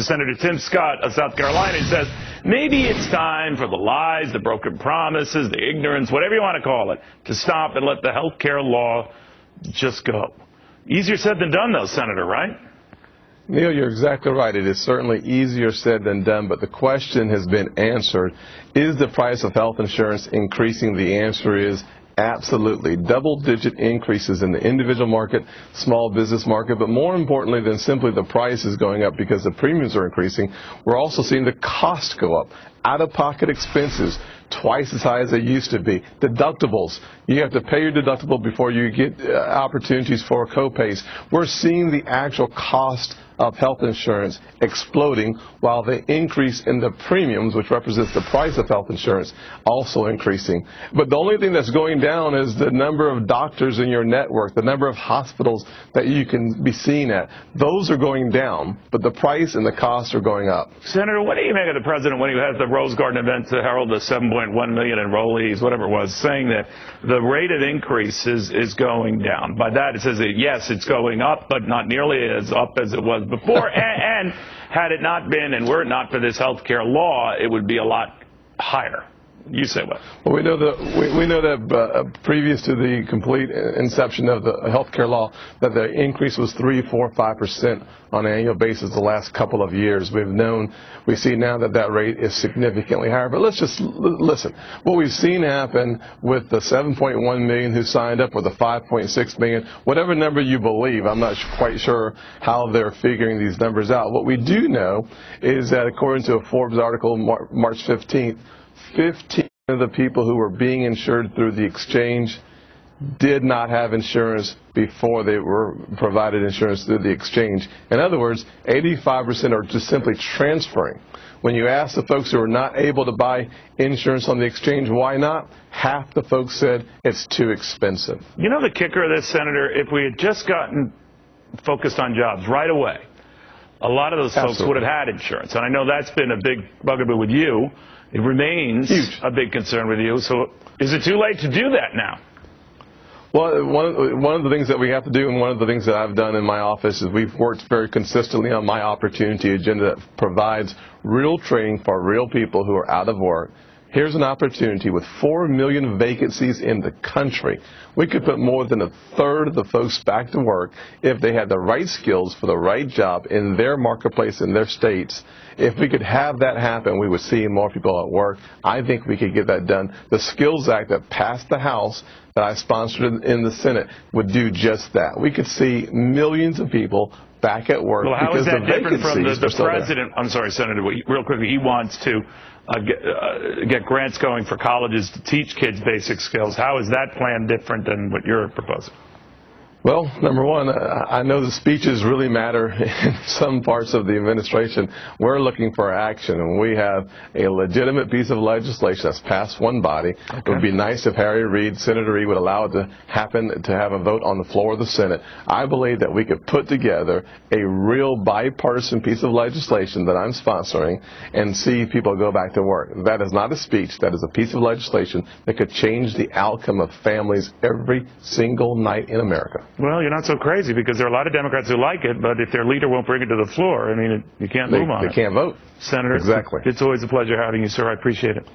to Senator Tim Scott of South Carolina. He says, maybe it's time for the lies, the broken promises, the ignorance, whatever you want to call it, to stop and let the health care law just go. Easier said than done, though, Senator, right? Neil, you're exactly right. It is certainly easier said than done, but the question has been answered. Is the price of health insurance increasing? The answer is absolutely. Double-digit increases in the individual market, small business market, but more importantly than simply the price is going up because the premiums are increasing, we're also seeing the cost go up. Out-of-pocket expenses twice as high as they used to be. Deductibles. You have to pay your deductible before you get opportunities for co-pays. We're seeing the actual cost of health insurance exploding while the increase in the premiums, which represents the price of health insurance, also increasing. But the only thing that's going down is the number of doctors in your network, the number of hospitals that you can be seen at. Those are going down, but the price and the costs are going up. Senator, what do you make of the president when he has the Rose Garden event to herald the 7.1 million enrollees, whatever it was, saying that the rate of increase is going down? By that, it says that, yes, it's going up, but not nearly as up as it was before. and had it not been, and were it not for this health care law, it would be a lot higher. You say what? Well, we know that previous to the complete inception of the health care law, that the increase was 3, 4, 5% on an annual basis the last couple of years. We see now that rate is significantly higher. But let's just listen. What we've seen happen with the 7.1 million who signed up, or the 5.6 million, whatever number you believe, I'm not quite sure how they're figuring these numbers out. What we do know is that according to a Forbes article, March 15th, 15 of the people who were being insured through the exchange did not have insurance before they were provided insurance through the exchange. In other words, 85% are just simply transferring. When you ask the folks who are not able to buy insurance on the exchange, why not? Half the folks said it's too expensive. You know the kicker of this, Senator? If we had just gotten focused on jobs right away, a lot of those folks would have had insurance. And I know that's been a big bugaboo with you. It remains a big concern with you. So is it too late to do that now? Well, one of the things that we have to do, and one of the things that I've done in my office, is we've worked very consistently on my opportunity agenda that provides real training for real people who are out of work. Here's an opportunity with 4 million vacancies in the country. We could put more than a third of the folks back to work if they had the right skills for the right job in their marketplace, in their states. If we could have that happen, we would see more people at work. I think we could get that done. The Skills Act that passed the House, that I sponsored in the Senate, would do just that. We could see millions of people back at work. Well, how is that different from the president? There. I'm sorry, Senator, real quickly, he wants to get grants going for colleges to teach kids basic skills. How is that plan different than what you're proposing? Well, number one, I know the speeches really matter in some parts of the administration. We're looking for action, and we have a legitimate piece of legislation that's passed one body. Okay. It would be nice if Senator Reid would allow it to happen, to have a vote on the floor of the Senate. I believe that we could put together a real bipartisan piece of legislation that I'm sponsoring and see people go back to work. That is not a speech. That is a piece of legislation that could change the outcome of families every single night in America. Well, you're not so crazy, because there are a lot of Democrats who like it, but if their leader won't bring it to the floor, I mean, you can't move on it. They can't vote. Senator, exactly. It's always a pleasure having you, sir. I appreciate it.